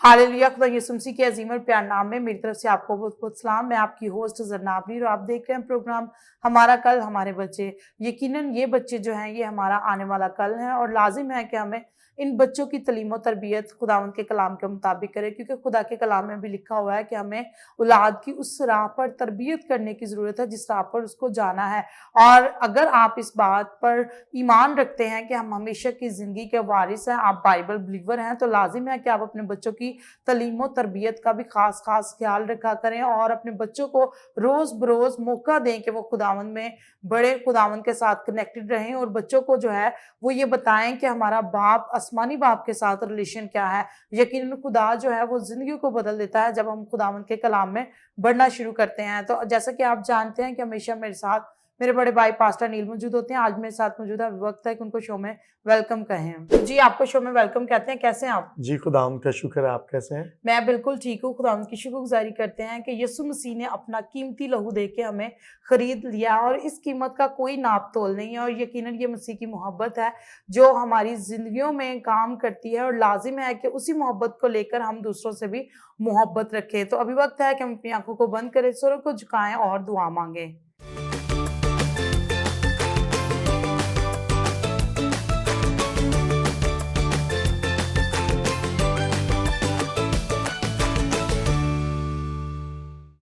Hallelujah, खुदा यीशु मसीह के अजीम और प्यार नाम में मेरी तरफ से आपको बहुत बहुत सलाम। मैं आपकी होस्ट जरनाबरी और आप देख रहे हैं प्रोग्राम हमारा कल हमारे बच्चे। यकीनन ये बच्चे जो हैं ये हमारा आने वाला कल है और लाजिम है कि हमें इन बच्चों की तलीम और तरबियत खुदावंद के कलाम के मुताबिक करें, क्योंकि खुदा के कलाम में भी लिखा हुआ है कि हमें औलाद की उस राह पर तरबियत करने की ज़रूरत है जिस राह पर उसको जाना है। और अगर आप इस बात पर ईमान रखते हैं कि हम हमेशा की ज़िंदगी के वारिस हैं, आप बाइबल बिलीवर हैं, तो लाजिम है कि आप अपने बच्चों की तलीम और तरबियत का भी खास खास ख्याल रखा करें और अपने बच्चों को रोज़ बरोज़ मौका दें कि वो खुदावंद में बड़े खुदावंद के साथ कनेक्टेड रहें और बच्चों को जो है वो ये बताएं कि हमारा बाप आसमानी बाप के साथ रिलेशन क्या है। यकीनन खुदा जो है वो ज़िंदगी को बदल देता है जब हम खुदावंद के कलाम में बढ़ना शुरू करते हैं। तो जैसा कि आप जानते हैं कि हमेशा मेरे साथ मेरे बड़े भाई पास्टर नील मौजूद होते हैं। आज मेरे साथ मौजूद है, वक्त है कि उनको शो में वेलकम कहें। जी, आपको शो में वेलकम कहते हैं। कैसे हैं आप? जी, खुदावंद का शुक्र है। आप कैसे हैं? मैं बिल्कुल ठीक हूँ। खुदावंद की शुक्रगुज़ारी करते हैं कि यीशु मसीह ने अपना कीमती लहू दे के हमें खरीद लिया और इस कीमत का कोई नाप तोल नहीं है और यकीनन ये मसीह की मोहब्बत है जो हमारी ज़िंदगियों में काम करती है और लाजिम है कि उसी मोहब्बत को लेकर हम दूसरों से भी मोहब्बत रखें। तो अभी वक्त है कि हम अपनी आंखों को बंद करें, सिरों को झुकाएं और दुआ मांगें।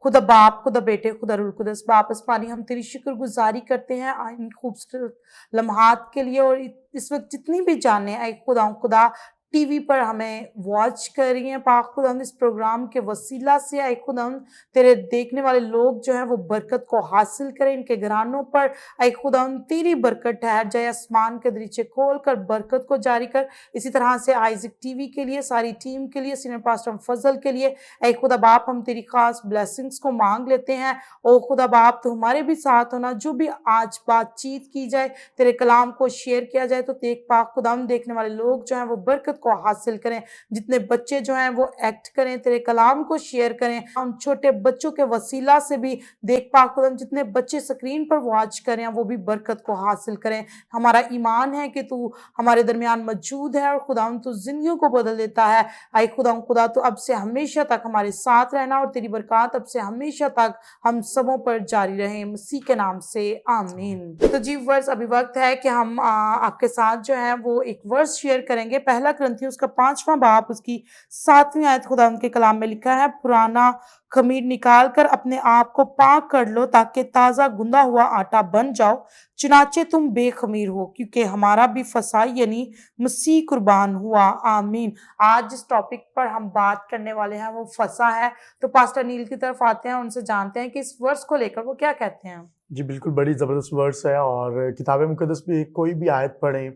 खुदा बाप, खुदा बेटे, खुदा रूह कुदस, बाप आसमानी, हम तेरी शुक्रगुज़ारी करते हैं इन खूबसूरत लम्हात के लिए और इस वक़्त जितनी भी जानें आए खुदा टीवी पर हमें वॉच कर रही हैं, पाक खुदावंद इस प्रोग्राम के वसीला से आए खुदावंद तेरे देखने वाले लोग जो हैं वो बरकत को हासिल करें। इनके घरानों पर आए खुदावंद तेरी बरकत ठहर जाए, आसमान के दरीचे खोल कर बरकत को जारी कर। इसी तरह से आइज़िक टीवी के लिए, सारी टीम के लिए, सीनियर पास्टर फजल के लिए ऐ खुदा बाप हम तेरी खास ब्लेसिंग्स को मांग लेते हैं। ओ खुदा बाप, तो हमारे भी साथ होना, जो भी आज बातचीत की जाए, तेरे कलाम को शेयर किया जाए, तो देख पाक खुदावंद देखने वाले लोग जो हैं वो बरकत को हासिल करें। जितने बच्चे जो हैं वो एक्ट करें, तेरे कलाम को शेयर करें। हम छोटे बच्चों के वसीला से भी देख पाक खुदावंद जितने बच्चे स्क्रीन पर वॉच करें वो भी बरकत को हासिल करें। हमारा ईमान है कि तू हमारे दरमियान मौजूद है और खुदावंद तू जिंदगियों को बदल देता है। आए खुदा तो अब से हमेशा तक हमारे साथ रहना और तेरी बरकत अब से हमेशा तक हम सबों पर जारी रहे, मसीह के नाम से आमीन। तो जी वर्स, अभी वक्त है कि हम आपके साथ जो है वो एक वर्स शेयर करेंगे। पहला कुरिन्थियों उसका 5वां बाब उसकी 7वीं आयत खुदावंद के कलाम में लिखा है, पुराना खमीर निकाल कर अपने आप को पाक कर लो ताकि ताज़ा गुंदा हुआ आटा बन जाओ, चुनाचे तुम बेखमीर हो, क्योंकि हमारा भी फसाई यानी मसीह कुर्बान हुआ। आमीन। आज जिस टॉपिक पर हम बात करने वाले हैं वो फसा है। तो पास्टर नील की तरफ आते हैं, उनसे जानते हैं कि इस वर्स को लेकर वो क्या कहते हैं। जी, बिल्कुल बड़ी ज़बरदस्त वर्स है और किताब मुक़द्दस में कोई भी आयत पढ़ें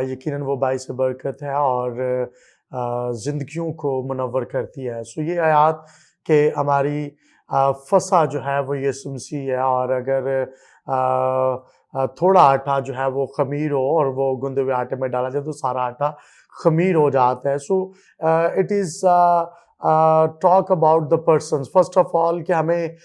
यकीनन वो बाइस बरकत है और ज़िंदगियों को मुनव्वर करती है। सो ये आयत कि हमारी फसा जो है वो यीशु मसीह है और अगर थोड़ा आटा जो है वो खमीर हो और वो गुंदे हुए आटे में डाला जाए तो सारा आटा खमीर हो जाता है। So it is talk about the persons first of all कि हमें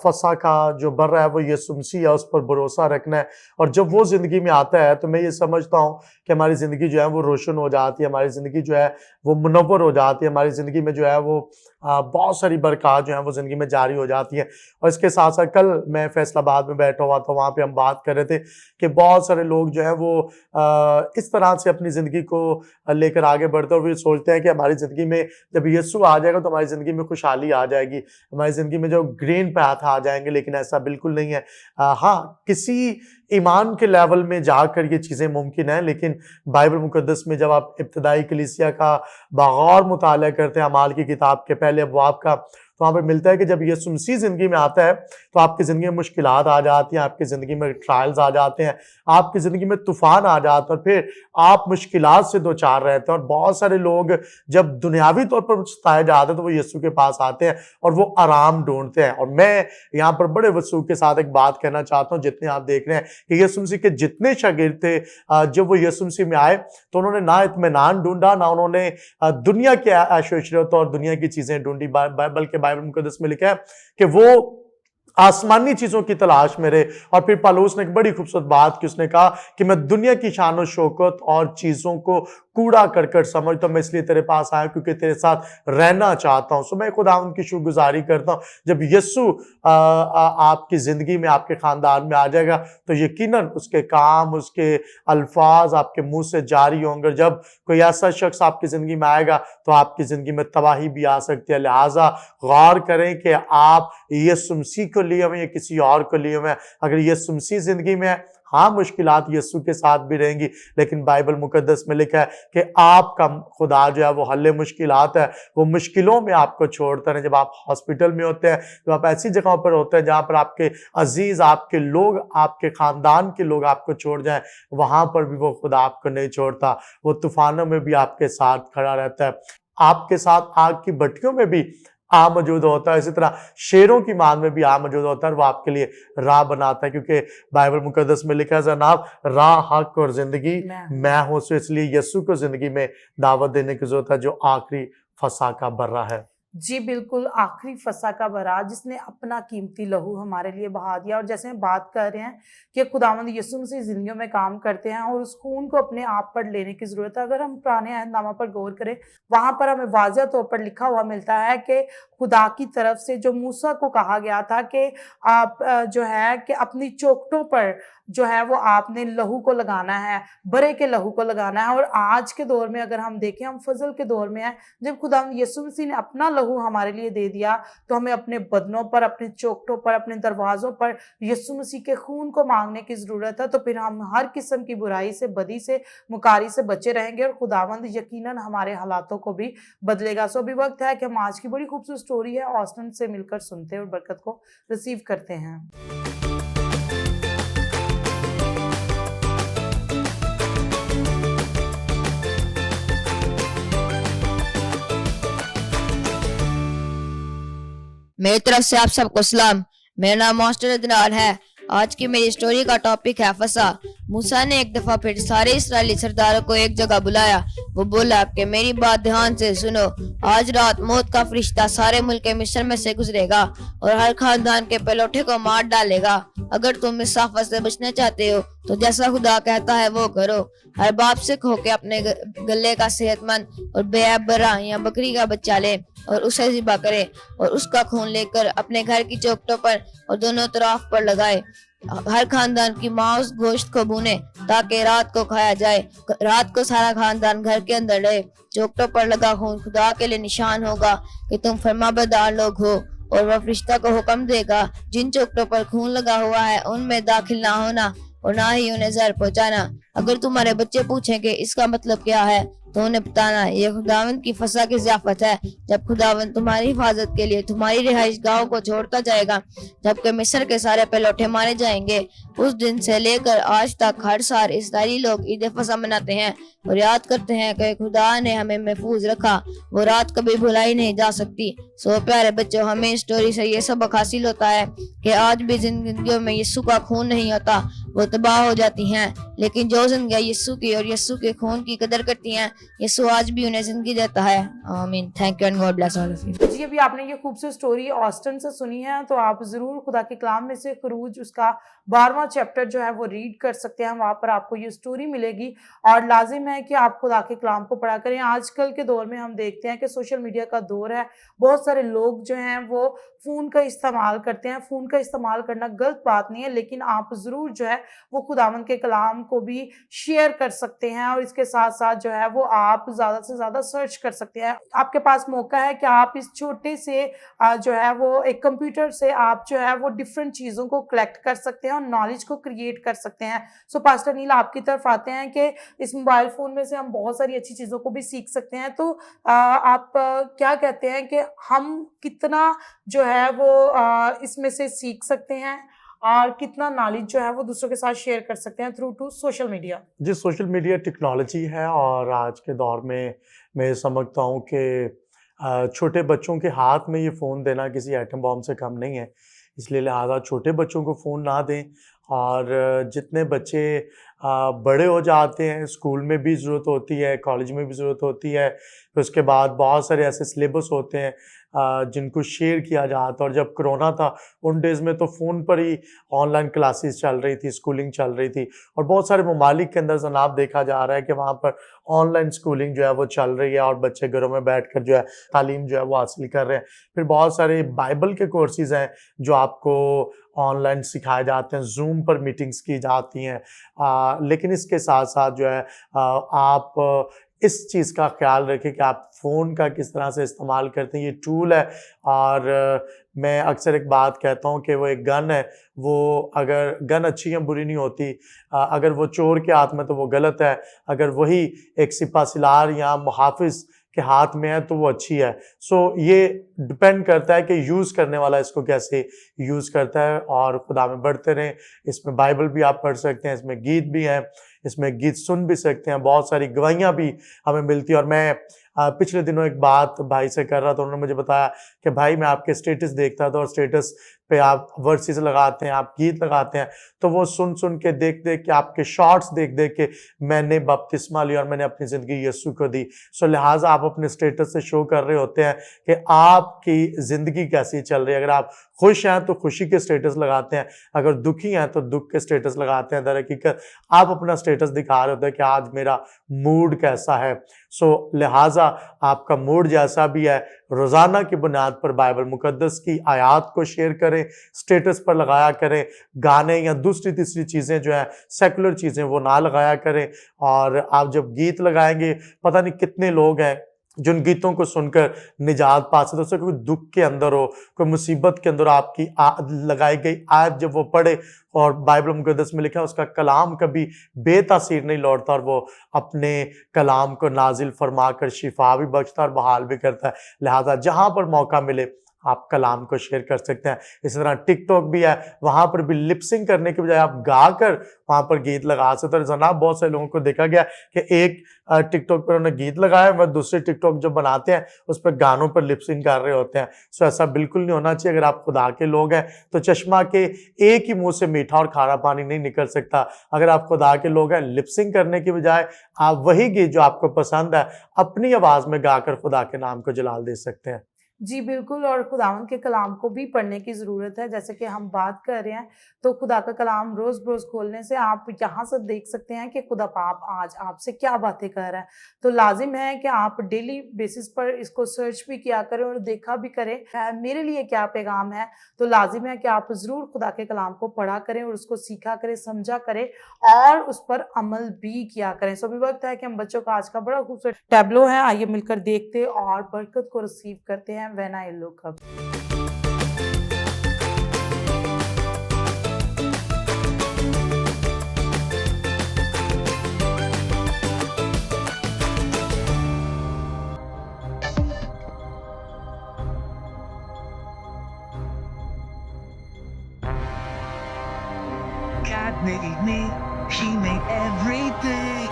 फसा का जो बर रहा है वो यीशु मसीह है, उस पर भरोसा रखना है और जब वो ज़िंदगी में आता है तो मैं ये समझता हूँ कि हमारी ज़िंदगी जो है वो रोशन हो जाती है, हमारी ज़िंदगी जो है वो मुनव्वर हो जाती है, हमारी ज़िंदगी में जो है वो बहुत सारी बरकत जो है वो ज़िंदगी में जारी हो जाती है। और इसके साथ साथ कल मैं फैसलाबाद में बैठा हुआ था, वहाँ पे हम बात कर रहे थे कि बहुत सारे लोग जो हैं वो इस तरह से अपनी ज़िंदगी को लेकर आगे बढ़ते हैं और वो सोचते हैं कि हमारी ज़िंदगी में जब यीशु आ जाएगा तो हमारी ज़िंदगी में खुशहाली आ जाएगी, हमारी ज़िंदगी में जो ग्रीन पैथ आ जाएंगे, लेकिन ऐसा बिल्कुल नहीं है। हाँ, किसी ईमान के लेवल में जाकर ये चीज़ें मुमकिन है, लेकिन बाइबल मुकद्दस में जब आप इब्तदाई कलीसिया का बगौर मुताला करते हैं अमाल की किताब के पहले अबवाब का, तो वहाँ पर मिलता है कि जब यीशु मसीह ज़िंदगी में आता है तो आपकी ज़िंदगी में मुश्किलात आ जाती हैं, आपकी ज़िंदगी में ट्रायल्स आ जाते हैं, आपकी ज़िंदगी में तूफ़ान आ जाता है और फिर आप मुश्किलात से दो चार रहते हैं। और बहुत सारे लोग जब दुनियावी तौर पर सताए जाते हैं तो वो यीशु के पास आते हैं और वो आराम ढूंढते हैं। और मैं यहाँ पर बड़े वसूख के साथ एक बात कहना चाहता हूँ, जितने आप देख रहे हैं कि यीशु मसीह के जितने शागिर्द थे जब वो यीशु मसीह में आए तो उन्होंने ना इत्मीनान ढूंढा, ना उन्होंने दुनिया के ऐशो इशरत और दुनिया की चीज़ें ढूंढी, बल्कि बाइबल मुकद्दस में लिखा है कि वो आसमानी चीजों की तलाश में रहे। और फिर पौलुस ने एक बड़ी खूबसूरत बात की, उसने कहा कि मैं दुनिया की शान और शौकत और चीजों को कूड़ा करकट समझता हूँ, मैं इसलिए तेरे पास आया क्योंकि तेरे साथ रहना चाहता हूँ। सो मैं खुदावंद की शुक्रगुजारी करता हूँ। जब यीशु आपकी ज़िंदगी में, आपके ख़ानदान में आ जाएगा, तो यकीनन उसके काम, उसके अल्फ़ाज़ आपके मुँह से जारी होंगे। जब कोई ऐसा शख्स आपकी ज़िंदगी में आएगा, तो आपकी ज़िंदगी में तबाही भी आ सकती है। लिहाज़ा गौर करें कि आप यीशु मसीह को लिए हुए हैं या किसी और को लिए हुए हैं। अगर यीशु मसीह ज़िंदगी में है, हाँ, मुश्किलात यीशु के साथ भी रहेंगी, लेकिन बाइबल मुकद्दस में लिखा है कि आपका खुदा जो है वो हल्ले मुश्किलात है, वो मुश्किलों में आपको छोड़ता है। जब आप हॉस्पिटल में होते हैं, जब आप ऐसी जगहों पर होते हैं जहाँ पर आपके अजीज, आपके लोग, आपके खानदान के लोग आपको छोड़ जाएं, वहां पर भी वो खुदा आपको नहीं छोड़ता। वो तूफानों में भी आपके साथ खड़ा रहता है, आपके साथ आग की भट्टियों में भी आ मौजूद होता है, इसी तरह शेरों की मान में भी आ मौजूद होता है, और वो आपके लिए राह बनाता है, क्योंकि बाइबल मुकद्दस में लिखा है जनाब, राह, हक और जिंदगी मैं हूं। सो इसलिए यीशु को जिंदगी में दावत देने की जरूरत है, जो आखिरी फसा का बर्रा है। जी बिल्कुल, आखिरी फसा का बरा जिसने अपना कीमती लहू हमारे लिए बहा दिया। और जैसे हम बात कर रहे हैं कि खुदावंद यीशु मसीह ज़िंदगियों में काम करते हैं और उस खून को अपने आप पर लेने की ज़रूरत है। अगर हम पुराने अहदनामा पर गौर करें, वहाँ पर हमें वाज़ह तौर पर लिखा हुआ मिलता है कि खुदा की तरफ से जो मूसा को कहा गया था कि आप जो है कि अपनी चौखटों पर जो है वो आपने लहू को लगाना है, बरे के लहू को लगाना है। और आज के दौर में अगर हम देखें, हम फजल के दौर में हैं, जब खुदा यीशु मसीह ने अपना लहू हमारे लिए दे दिया, तो हमें अपने बदनों पर, अपने चौखटों पर, अपने दरवाजों पर यीशु मसीह के खून को मांगने की जरूरत है। तो फिर हम हर किस्म की बुराई से, बदी से, मुकारी से बचे रहेंगे और खुदावंद यकीनन हमारे हालातों को भी बदलेगा। सो अभी वक्त है कि हम आज की बड़ी खूबसूरत स्टोरी है ऑस्टन से मिलकर सुनते हैं और बरकत को रिसीव करते हैं। मेरी तरफ से आप सबको सलाम। मेरा नाम मास्टर अदनान है। आज की मेरी स्टोरी का टॉपिक है फसा। मूसा ने एक दफा फिर सारे इस्राएली सरदारों को एक जगह बुलाया। वो बोला कि मेरी बात ध्यान से सुनो, आज रात मौत का फरिश्ता सारे मुल्क मिस्र में से गुजरेगा और हर खानदान के पहलौठे को मार डालेगा। अगर तुम इस आफत से बचना चाहते हो तो जैसा खुदा कहता है वो करो। हर बाप से कहो कि अपने गले का सेहतमंद और बेअब बरा या बकरी का बच्चा ले और उसे ज़िबा करे और उसका खून लेकर अपने घर की चौखटों पर और दोनों तरफ पर लगाए। हर खानदान की माँ उस गोश्त को भूने ताकि रात को खाया जाए। रात को सारा खानदान घर के अंदर रहे। चौखटों पर लगा खून खुदा के लिए निशान होगा कि तुम फरमाबरदार लोग हो। और वह फरिश्ता को हुक्म देगा, जिन चौखटों पर खून लगा हुआ है उनमें दाखिल ना होना और ना ही उन्हें जहर पहुंचाना। अगर तुम्हारे बच्चे पूछें कि इसका मतलब क्या है तो उन्हें बताना, ये खुदावंद की फसा की ज़ियाफत है, जब खुदावंद तुम्हारी हिफाजत के लिए तुम्हारी रिहाइश गाहों को छोड़ता जाएगा, जबकि मिस्र के सारे पहलौठे मारे जाएंगे। उस दिन से लेकर आज तक हर साल इस्राएली लोग ईद फसा मनाते हैं और याद करते हैं कि खुदा ने हमें महफूज रखा। वो रात कभी भुलाई नहीं जा सकती। सो प्यारे बच्चों, हमें इस स्टोरी से ये सबक हासिल होता है कि आज भी जिंदगियों में यीशु का खून नहीं होता, वो तबाह हो जाती हैं, लेकिन जो जिंदगी यीशु की और यीशु के खून की कदर करती हैं, यीशु आज भी उन्हें जिंदगी देता है। आमीन। Thank you and God bless all of you. जी, अभी आपने ये खूबसूरत स्टोरी ऑस्टन से सुनी है, तो आप जरूर खुदा के कलाम में से खरूज उसका 12वां चैप्टर जो है वो रीड कर सकते हैं। वहां पर आपको ये स्टोरी मिलेगी और लाजिम है कि आप खुदा के कलाम को पढ़ा करें। आजकल के दौर में हम देखते हैं कि सोशल मीडिया का दौर है। बहुत सारे लोग जो हैं वो फ़ोन का इस्तेमाल करते हैं। फ़ोन का इस्तेमाल करना गलत बात नहीं है, लेकिन आप ज़रूर जो है वो खुदावंद के कलाम को भी शेयर कर सकते हैं और इसके साथ साथ जो है वो आप ज़्यादा से ज़्यादा सर्च कर सकते हैं। आपके पास मौका है कि आप इस छोटे से जो है वो एक कंप्यूटर से आप जो है वो डिफरेंट चीज़ों को कलेक्ट कर सकते हैं और नॉलेज को क्रिएट कर सकते हैं। सो पास्टर नील आपकी तरफ आते हैं कि इस मोबाइल फ़ोन में से हम बहुत सारी अच्छी चीज़ों को भी सीख सकते हैं। तो आप क्या कहते हैं कि हम कितना जो है वो इसमें से सीख सकते हैं और कितना नॉलेज जो है वो दूसरों के साथ शेयर कर सकते हैं थ्रू टू सोशल मीडिया? जी, सोशल मीडिया टेक्नोलॉजी है और आज के दौर में मैं समझता हूँ कि छोटे बच्चों के हाथ में ये फ़ोन देना किसी एटम बॉम्ब से कम नहीं है। इसलिए लिहाजा छोटे बच्चों को फ़ोन ना दें और जितने बच्चे बड़े हो जाते हैं, स्कूल में भी ज़रूरत होती है, कॉलेज में भी ज़रूरत होती है। फिर उसके बाद बहुत सारे ऐसे सिलेबस होते हैं जिनको शेयर किया जाता है। और जब कोरोना था उन डेज़ में तो फ़ोन पर ही ऑनलाइन क्लासेस चल रही थी, स्कूलिंग चल रही थी, और बहुत सारे ममालिक के अंदर जनाब देखा जा रहा है कि वहाँ पर ऑनलाइन स्कूलिंग जो है वो चल रही है और बच्चे घरों में बैठकर जो है तालीम जो है वो हासिल कर रहे हैं। फिर बहुत सारे बाइबल के कोर्सेज़ हैं जो आपको ऑनलाइन सिखाए जाते हैं, ज़ूम पर मीटिंग्स की जाती हैं। लेकिन इसके साथ-साथ जो है आप इस चीज़ का ख़्याल रखें कि आप फ़ोन का किस तरह से इस्तेमाल करते हैं। ये टूल है और मैं अक्सर एक बात कहता हूँ कि वो एक गन है, वो अगर गन अच्छी या बुरी नहीं होती, अगर वो चोर के हाथ में तो वो गलत है, अगर वही एक सिपहसालार या मुहाफ़िज़ के हाथ में है तो वो अच्छी है। सो ये डिपेंड करता है कि यूज़ करने वाला इसको कैसे यूज़ करता है। और खुदा में बढ़ते रहें। इसमें बाइबल भी आप पढ़ सकते हैं, इसमें गीत भी हैं, इसमें गीत सुन भी सकते हैं, बहुत सारी गवाहियाँ भी हमें मिलती हैं। और मैं पिछले दिनों एक बात भाई से कर रहा था, उन्होंने मुझे बताया कि भाई मैं आपके स्टेटस देखता था और स्टेटस पे आप वर्सेस लगाते हैं, आप गीत लगाते हैं, तो वो सुन के देख के आपके शॉर्ट्स देख के मैंने बपतिस्मा लिया और मैंने अपनी ज़िंदगी यीशु को दी। सो लिहाजा आप अपने स्टेटस से शो कर रहे होते हैं कि आपकी ज़िंदगी कैसी चल रही है। अगर आप खुश हैं तो खुशी के स्टेटस लगाते हैं, अगर दुखी हैं तो दुख के स्टेटस लगाते हैं। दरहकीकत आप अपना स्टेटस दिखा रहे होते हैं कि आज मेरा मूड कैसा है। सो लिहाजा आपका मूड जैसा भी है, रोज़ाना की बुनियाद पर बाइबल मुकद्दस की आयात को शेयर करें, स्टेटस पर लगाया करें। गाने या दूसरी तीसरी चीज़ें जो हैं, सेकुलर चीज़ें, वो ना लगाया करें। और आप जब गीत लगाएंगे, पता नहीं कितने लोग हैं जिन गीतों को सुनकर निजात पा सकते। उससे कोई दुख के अंदर हो, कोई मुसीबत के अंदर, आपकी लगाई गई आयत जब वो पढ़े, और बाइबल मुकद्दस में लिखा है उसका कलाम कभी बेतासीर नहीं लौटता और वो अपने कलाम को नाजिल फरमा कर शिफा भी बख्शता और बहाल भी करता है। लिहाजा जहाँ पर मौका मिले आप कलाम को शेयर कर सकते हैं। इसी तरह टिकटॉक भी है, वहाँ पर भी लिपसिंग करने के बजाय आप गाकर वहाँ पर गीत लगा सकते हैं। जनाब बहुत सारे लोगों को देखा गया कि एक टिकटॉक पर उन्होंने गीत लगाया, वह दूसरे टिकटॉक जो बनाते हैं उस पर गानों पर लिपसिंग कर रहे होते हैं। सो ऐसा बिल्कुल नहीं होना चाहिए। अगर आप खुदा के लोग हैं तो चश्मा के एक ही मुंह से मीठा और खारा पानी नहीं निकल सकता। अगर आप खुदा के लोग हैं, लिपसिंग करने की बजाय आप वही गीत जो आपको पसंद है अपनी आवाज़ में गाकर खुदा के नाम को जलाल दे सकते हैं। जी बिल्कुल, और खुदावंद के कलाम को भी पढ़ने की ज़रूरत है। जैसे कि हम बात कर रहे हैं तो खुदा का कलाम रोज़-रोज़ खोलने से आप यहाँ से देख सकते हैं कि खुदा पाक आज आपसे क्या बातें कर रहा है। तो लाज़िम है कि आप डेली बेसिस पर इसको सर्च भी किया करें और देखा भी करें मेरे लिए क्या पैगाम है। तो लाज़िम है कि आप ज़रूर खुदा के कलाम को पढ़ा करें और उसको सीखा करें, समझा करें और उस पर अमल भी किया करें। सो अभी वक्त है कि हम बच्चों का आज का बड़ा खूबसूरत टैब्लो है, आइए मिलकर देखते और बरकत को रिसीव करते हैं। When I look up. God made me, He made everything.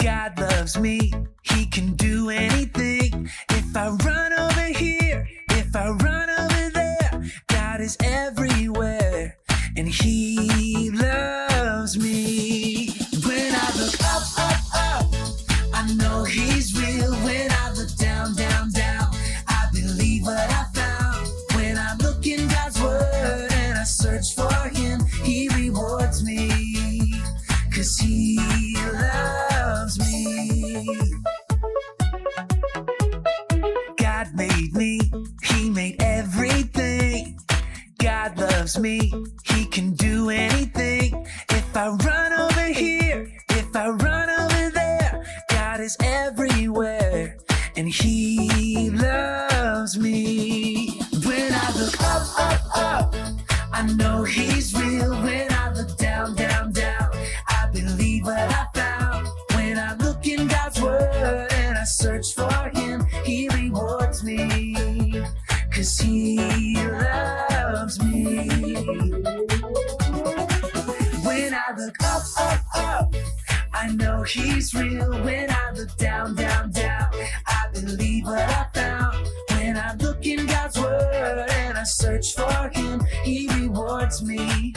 God loves me, He can do anything. If I run over here, if I run over there, God is everywhere, and He loves me. When I look up, up, up, I know He's real. When I look down, down, down, I believe what I found. When I look in God's Word and I search for Him, He rewards me, 'cause He loves me. God made me, He made everything. God loves me, He can do anything. If I run over here, if I run over there, God is everywhere, and He loves me. When I look up, up, up, I know He's real. When I look down, down, down, I believe what I found. When I look in God's Word and I search for Him, He rewards me, 'cause He loves me. When I look up, up, up, I know He's real. When I look down, down, down, I believe what I found. When I look in God's Word and I search for Him, He rewards me,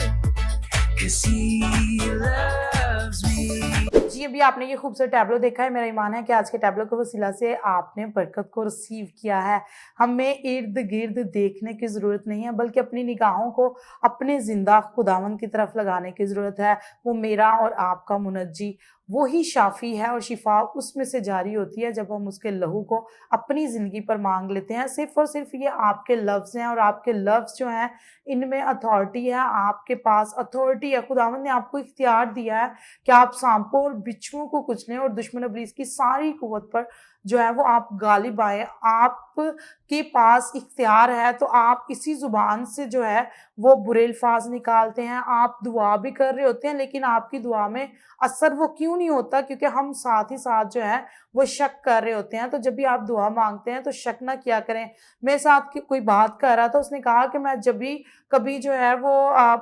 आपने ये खूबसूरत Tableau देखा है, मेरा ईमान है कि आज के टैबलो के वसीला से आपने बरकत को रिसीव किया है। हमें इर्द-गिर्द देखने की ज़रूरत नहीं है, बल्कि अपनी निगाहों को अपने ज़िंदा खुदावंद की तरफ लगाने की ज़रूरत है। वो मेरा और आपका मुनज्जी वही शाफ़ी है और शिफ़ा उसमें से जारी होती है जब हम उसके लहू को अपनी ज़िंदगी पर माँग लेते हैं। सिर्फ़ और सिर्फ़ ये आपके लफ्ज़ हैं और आपके लफ्ज़ जो हैं इनमें अथॉरिटी है, आपके पास अथॉरिटी है। खुदावंद ने आपको इख्तियार दिया है कि आप सांपों और बिच्छुओं को कुचलें और दुश्मन इब्लीस की सारी कुव्वत पर जो है वो आप गालिब आएँ। आपके पास इख्तियार है, तो आप इसी ज़ुबान से जो है वो बुरे अल्फाज़ निकालते हैं। आप दुआ भी कर रहे होते हैं, लेकिन आपकी दुआ में असर वो क्यों नहीं होता? क्योंकि हम साथ ही साथ जो है वो शक कर रहे होते हैं। तो जब भी आप दुआ माँगते हैं तो शक ना किया करें। मेरे साथ कोई बात कर रहा था, उसने कहा कि मैं जब भी कभी जो है वो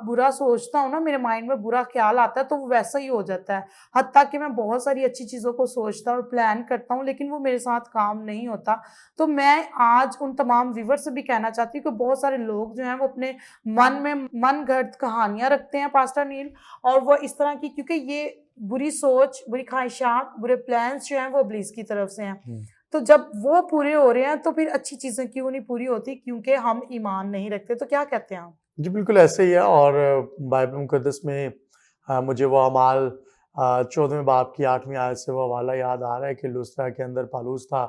बुरा सोचता हूँ ना, मेरे माइंड में बुरा ख्याल आता है तो वो वैसा ही हो जाता है। हत्ता कि मैं बहुत सारी अच्छी चीज़ों को सोचता और प्लान करता हूँ, लेकिन वो मेरे साथ काम नहीं होता। तो मैं आज उन तमाम व्यूअर्स से भी कहना चाहती हूँ कि बहुत सारे लोग जो हैं वो अपने मन में मनगढ़ंत कहानियाँ रखते हैं पास्टर नील, और वो इस तरह की, क्योंकि ये बुरी सोच, बुरी ख्वाहिशात, बुरे प्लान्स जो हैं वो इब्लीस की तरफ से हैं। तो जब वो पूरे हो रहे हैं तो फिर अच्छी चीज़ें क्यों नहीं पूरी होती? क्योंकि हम ईमान नहीं रखते। तो क्या कहते हैं आप? जी, बिल्कुल ऐसे ही है। और बाइबल मुक़द्दस में मुझे वो अमाल 14वें बाब की 8वीं आयत से वो हवाला याद आ रहा है कि लुस्त्रा के अंदर पौलुस था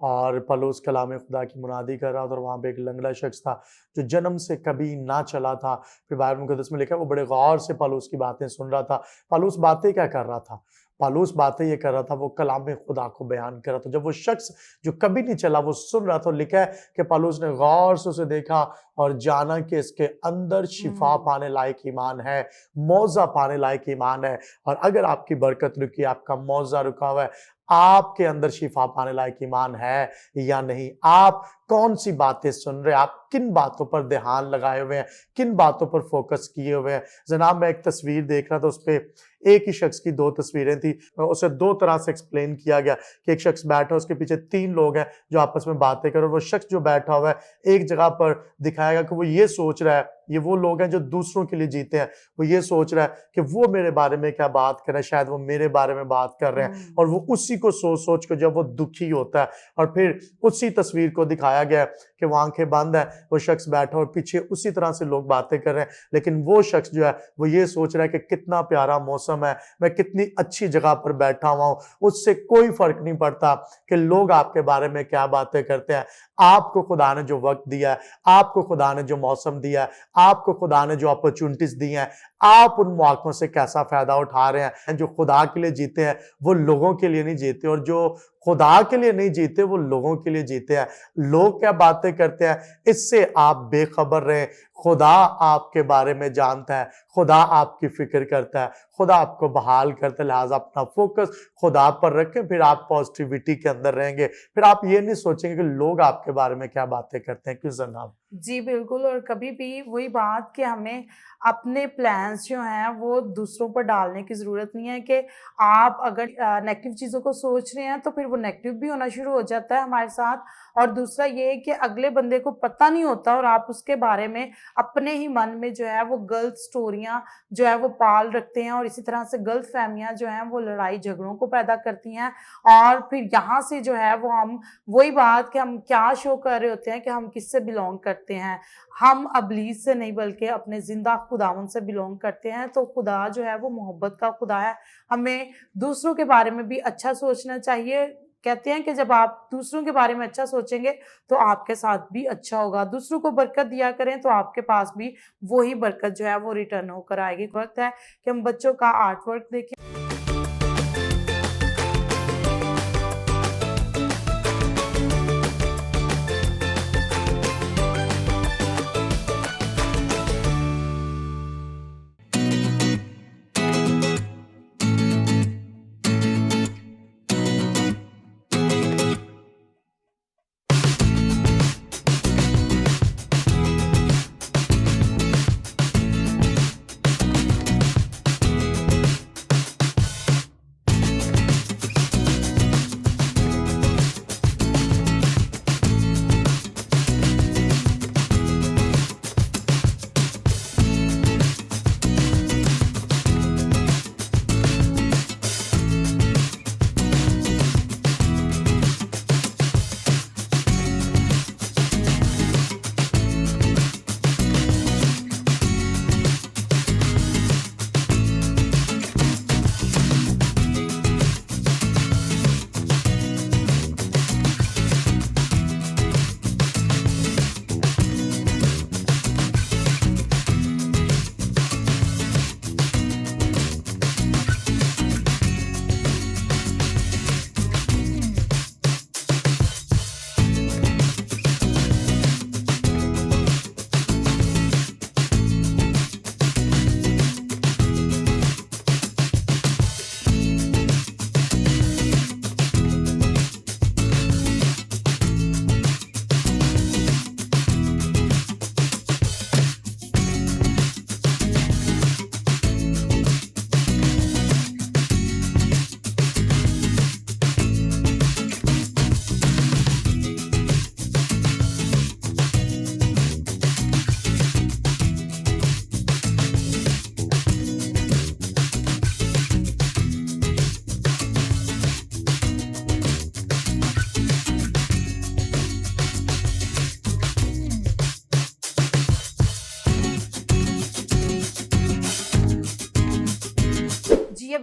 और पौलुस कलाम खुदा की मुनादी कर रहा था, और वहाँ पे एक लंगड़ा शख्स था जो जन्म से कभी ना चला था। फिर बाइबल मुक़द्दस में लिखा है वो बड़े गौर से पौलुस की बातें सुन रहा था। पौलुस बातें क्या कर रहा था? पौलुस बातें ये कर रहा था, वो कलाम खुदा को बयान कर रहा था। जब वो शख्स जो कभी नहीं चला वो सुन रहा था, लिखा है कि पौलुस ने गौर से उसे देखा और जाना कि इसके अंदर शिफा पाने लायक ईमान है, मौजा पाने लायक ईमान है। और अगर आपकी बरकत रुकी, आपका मौजा रुका हुआ है, आपके अंदर शिफा पाने लायक ईमान है या नहीं? आप कौन सी बातें सुन रहे हैं? आप किन बातों पर ध्यान लगाए हुए हैं? किन बातों पर फोकस किए हुए हैं? जनाब, मैं एक तस्वीर देख रहा था, उस पे एक ही शख्स की 2 तस्वीरें थी। उसे 2 तरह से एक्सप्लेन किया गया कि एक शख्स बैठा, उसके पीछे 3 लोग हैं जो आपस में बातें कर रहे हैं। वो शख्स जो बैठा हुआ है एक जगह पर दिखाया गया कि वो ये सोच रहा है, ये वो लोग हैं जो दूसरों के लिए जीते हैं। वो ये सोच रहा है कि वो मेरे बारे में क्या बात कर रहे हैं, शायद वो मेरे बारे में बात कर रहे हैं, और वो उसी को सोच सोच कर जब वो दुखी होता है। और फिर उसी तस्वीर को दिखाया गया कि वो आंखें बंद है, वो शख्स बैठा और पीछे उसी तरह से लोग बातें कर रहे हैं, लेकिन वो शख्स जो है वो ये सोच रहा है कि कितना प्यारा मौसम है, मैं कितनी अच्छी जगह पर बैठा हुआ हूँ। उससे कोई फर्क नहीं पड़ता कि लोग आपके बारे में क्या बातें करते हैं। आपको खुदा ने जो वक्त दिया है, आपको खुदा ने जो मौसम दिया है, आपको खुदा ने जो अपॉर्चुनिटीज दी हैं, आप उन मौकों से कैसा फायदा उठा रहे हैं। जो खुदा के लिए जीते हैं वो लोगों के लिए नहीं जीते, और जो खुदा के लिए नहीं जीते वो लोगों के लिए जीते हैं। लोग क्या बातें करते हैं इससे आप बेखबर रहें। खुदा आपके बारे में जानता है, खुदा आपकी फिक्र करता है, खुदा आपको बहाल करता है। लिहाजा अपना फोकस खुदा पर रखें, फिर आप पॉजिटिविटी के अंदर रहेंगे। फिर आप ये नहीं सोचेंगे कि लोग आपके बारे में क्या बातें करते हैं। क्यों जनाब? जी बिल्कुल, और कभी भी वही बात कि हमें अपने प्लान्स जो हैं वो दूसरों पर डालने की ज़रूरत नहीं है कि आप अगर नेगेटिव चीज़ों को सोच रहे हैं तो फिर वो नेगेटिव भी होना शुरू हो जाता है हमारे साथ। और दूसरा ये है कि अगले बंदे को पता नहीं होता और आप उसके बारे में अपने ही मन में जो है वो गलत स्टोरियाँ जो है वो पाल रखते हैं, और इसी तरह से गलत फहमियाँ जो हैं वो लड़ाई झगड़ों को पैदा करती हैं। और फिर यहाँ से जो है वो हम वही बात कि हम क्या शो कर रहे होते हैं कि हम किससे बिलोंग करते हैं। हम इब्लीस से नहीं बल्कि अपने जिंदा खुदावन से बिलोंग करते हैं। तो खुदा जो है वो मोहब्बत का खुदा है। हमें दूसरों के बारे में भी अच्छा सोचना चाहिए। कहते हैं कि जब आप दूसरों के बारे में अच्छा सोचेंगे तो आपके साथ भी अच्छा होगा। दूसरों को बरकत दिया करें तो आपके पास भी वही बरकत जो है वो रिटर्न होकर आएगी। वक्त है कि हम बच्चों का आर्ट वर्क देखें।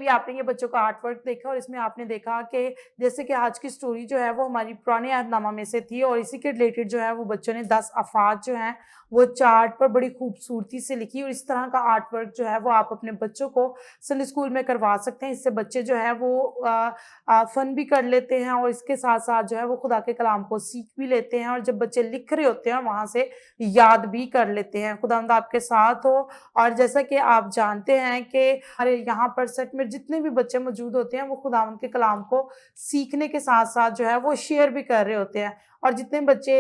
अभी आपने ये बच्चों का आर्ट वर्क देखा और इसमें आपने देखा कि जैसे कि आज की स्टोरी जो है वो हमारी पुराने अहदनामा में से थी और इसी के रिलेटेड जो है वो बच्चों ने 10 अफ़ात जो हैं वो चार्ट पर बड़ी खूबसूरती से लिखी और इस तरह का आर्ट वर्क जो है वो आप अपने बच्चों को संडे स्कूल में करवा सकते हैं। इससे बच्चे जो है वो फ़न भी कर लेते हैं और इसके साथ-साथ जो है वो खुदा के कलाम को सीख भी लेते हैं और जब बच्चे लिख रहे होते हैं वहाँ से याद भी कर लेते हैं। खुदावंद आपके साथ हो। और जैसा कि आप जानते हैं कि हमारे यहाँ पर सेट में जितने भी बच्चे मौजूद होते हैं वो खुदावंद के कलाम को सीखने के साथ-साथ जो है वो शेयर भी कर रहे होते हैं। और जितने बच्चे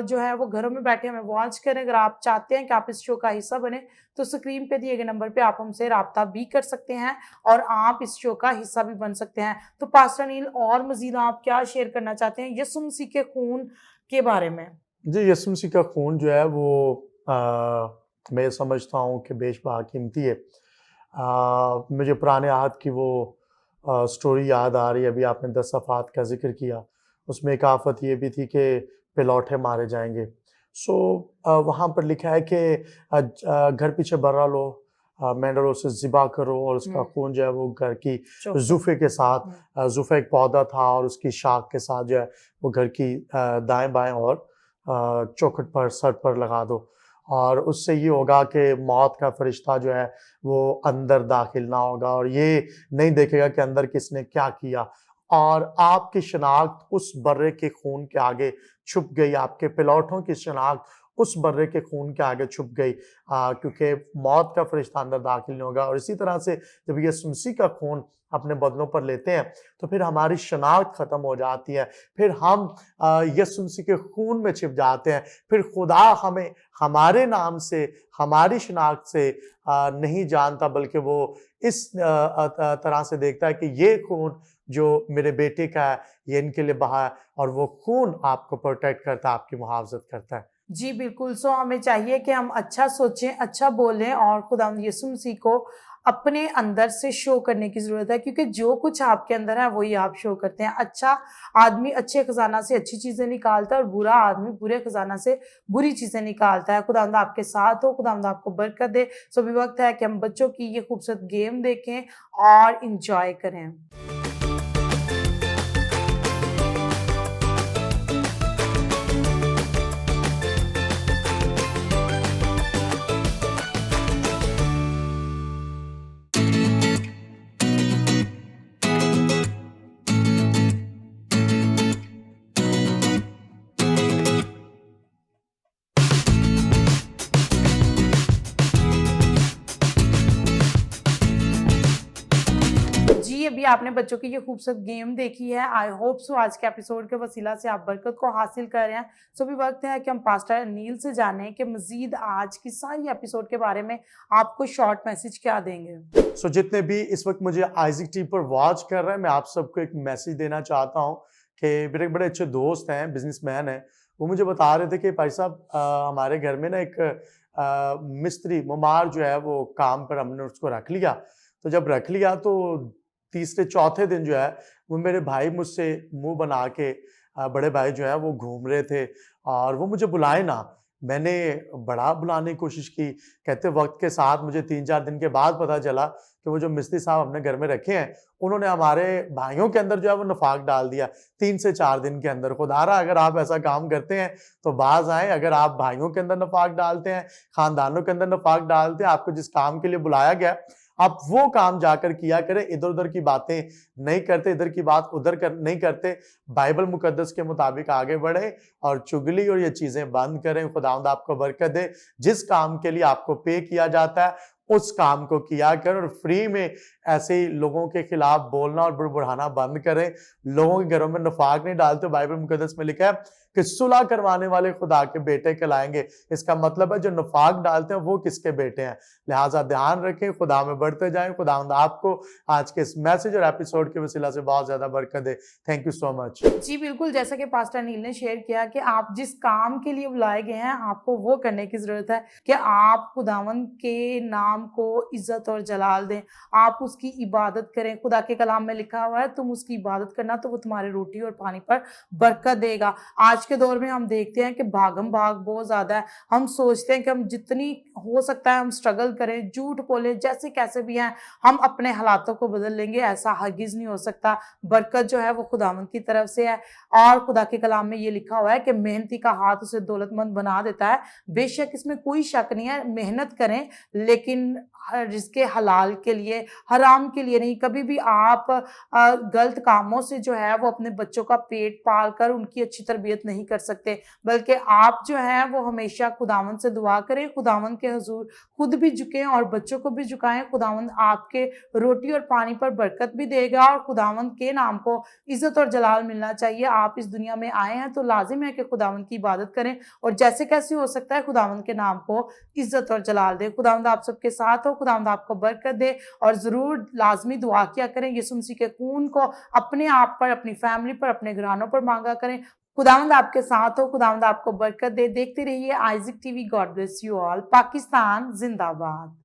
जो है वो घरों में बैठे हमें वॉच करें, अगर आप चाहते हैं कि आप इस शो का हिस्सा बने तो स्क्रीन पे दिए गए नंबर पे आप हमसे राब्ता भी कर सकते हैं और आप इस शो का हिस्सा भी बन सकते हैं। तो पास्टर अनिल और मज़ीद आप क्या शेयर करना चाहते हैं यीशु मसीह के खून के बारे में? जी, यीशु मसीह का खून जो है वो मैं समझता हूँ कि बेशबहा कीमती है। मुझे पुराने अहद की वो स्टोरी याद आ रही है। अभी आपने 10 अफ़ात का ज़िक्र किया, उसमें एक आफ़त ये भी थी कि पिलौठे मारे जाएँगे। सो वहाँ पर लिखा है कि घर पीछे बर्रा लो, मेंढक उसे ज़िबा करो और उसका हुँ। खून जो है वो घर की चौखट। ज़ूफ़े के साथ हुँ। ज़ूफ़ा एक पौधा था और उसकी शाख के साथ जो है वो घर की दाएँ-बाएँ और चौखट पर, सर पर लगा दो। और उससे ये होगा कि मौत का फ़रिश्ता जो है वो अंदर दाखिल ना होगा और ये नहीं देखेगा कि अंदर किसने क्या किया। और आपकी शनाख्त उस बर्रे के खून के आगे छुप गई, आपके पिलौठों की शनाख्त उस बर्रे के खून के आगे छुप गई, क्योंकि मौत का फ़रिश्ता अंदर दाखिल नहीं होगा। और इसी तरह से जब यीशु मसीह का खून अपने बदनों पर लेते हैं तो फिर हमारी शनाख्त ख़त्म हो जाती है, फिर हम यीशु मसीह के खून में छिप जाते हैं, फिर खुदा हमें हमारे नाम से, हमारी शनाख्त से नहीं जानता, बल्कि वो इस तरह से देखता है कि ये खून जो मेरे बेटे का है ये इनके लिए बहा है और वो खून आपको प्रोटेक्ट करता है, आपकी मुहाफ़ज़त करता है। जी, बिल्कुल। सो हमें चाहिए कि हम अच्छा सोचें, अच्छा बोलें और खुदावंद यीशु मसीह को अपने अंदर से शो करने की ज़रूरत है क्योंकि जो कुछ आपके अंदर है वही आप शो करते हैं। अच्छा आदमी अच्छे खज़ाना से अच्छी चीज़ें निकालता है और बुरा आदमी बुरे खज़ाना से बुरी चीज़ें निकालता है। खुदावंद आपके साथ हो, खुदावंद आपको बरकत दे। सो अभी वक़्त है कि हम बच्चों की ये खूबसूरत गेम देखें और एन्जॉय करें। जी, अभी आपने बच्चों की ये खूबसूरत गेम देखी है। आई होप सो आज के एपिसोड के वसीला से आप बरकत को हासिल कर रहे हैं। सो अभी वक़्त है कि हम पास्टर अनिल से जानें कि मज़ीद आज की सारी एपिसोड के बारे में आपको शॉर्ट मैसेज क्या देंगे? सो जितने भी इस वक्त मुझे आइज़िक टीवी पर वॉच कर रहे हैं, मैं आप सबको एक मैसेज देना चाहता हूँ कि मेरे एक बड़े अच्छे दोस्त हैं, बिजनेसमैन हैं। वो मुझे बता रहे थे कि भाई साहब हमारे घर में ना एक मिस्त्री मुमार जो है वो काम पर हमने उसको रख लिया। तो जब रख लिया तो तीसरे चौथे दिन जो है वो मेरे भाई मुझसे मुँह बना के बड़े भाई जो है वो घूम रहे थे और वो मुझे बुलाए ना। मैंने बड़ा बुलाने की कोशिश की, कहते वक़्त के साथ मुझे 3-4 दिन के बाद पता चला कि वो जो मिस्त्री साहब हमने घर में रखे हैं, उन्होंने हमारे भाइयों के अंदर जो है वो नफ़ाक डाल दिया 3 से 4 दिन के अंदर। खुदारा अगर आप ऐसा काम करते हैं तो बाज़ आएँ, अगर आप भाइयों के अंदर नफ़ाक डालते हैं, ख़ानदानों के अंदर नफ़ाक डालते हैं, आपको जिस काम के लिए बुलाया गया आप वो काम जाकर किया करें, इधर-उधर की बातें नहीं करते, इधर की बात उधर नहीं करते। बाइबल मुकद्दस के मुताबिक आगे बढ़ें और चुगली और ये चीज़ें बंद करें। खुदावंद आपको बरकत दे। जिस काम के लिए आपको पे किया जाता है, उस काम को किया करें और फ्री में ऐसे ही लोगों के खिलाफ बोलना और बुड़बुड़ाना बंद करें। लोगों के घरों में नफ़ाक नहीं डालते। बाइबल मुकद्दस में लिखा है कि सुलह करवाने वाले खुदा के बेटे कहलाएंगे। इसका मतलब है जो नफ़ाक डालते हैं वो किसके बेटे हैं। लिहाजा ध्यान रखें, खुदा में बढ़ते जाएं। खुदावंद आपको आज के इस मैसेज और एपिसोड के वसीला से बहुत ज़्यादा बरकत दे। Thank you so much. जी, बिल्कुल, जैसा कि पास्टर अनिल ने शेयर किया कि आप जिस काम के लिए बुलाए गए हैं, आपको वो करने की ज़रूरत है कि आप खुदावंद के नाम को इज़्ज़त और जलाल दें। आप उस उसकी इबादत करें। खुदा के कलाम में लिखा हुआ है तुम उसकी इबादत करना तो वो तुम्हारे रोटी और पानी पर बरकत देगा। आज के दौर में हम देखते हैं कि भागम भाग बहुत ज़्यादा है। हम सोचते हैं कि हम जितनी हो सकता है हम स्ट्रगल करें, झूठ बोलें, जैसे कैसे भी हैं हम अपने हालातों को बदल लेंगे, ऐसा हरगिज़ नहीं हो सकता। बरकत जो है वो खुदावंद की तरफ से है और खुदा के कलाम में ये लिखा हुआ है कि मेहनती का हाथ उसे दौलतमंद बना देता है। बेशक इसमें कोई शक नहीं है, मेहनत करें लेकिन रिज़्क़े हलाल के लिए, हराम के लिए नहीं। कभी भी आप गलत कामों से जो है वो अपने बच्चों का पेट पाल कर उनकी अच्छी तरबियत नहीं कर सकते, बल्कि आप जो है वो हमेशा खुदावंद से दुआ करें, खुदावंद के हुज़ूर खुद भी झुकें और बच्चों को भी झुकाएं। खुदावंद आपके रोटी और पानी पर बरकत भी देगा और खुदावंद के नाम को इज़्ज़त और जलाल मिलना चाहिए। आप इस दुनिया में आए हैं तो लाजिम है कि खुदावंद की इबादत करें और जैसे कैसे हो सकता है खुदावंद के नाम को इज़्ज़त और जलाल दे। खुदावंद आप सबके साथ हो, खुदावंद आपको बरकत दे और ज़रूर लाज़मी दुआ किया करें। यीशु मसीह के खून को अपने आप पर, अपनी फैमिली पर, अपने घरानों पर मांगा करें। खुदावंद आपके साथ हो, खुदावंद आपको बरकत दे। देखते रहिए Isaac TV. God bless you all. Pakistan जिंदाबाद।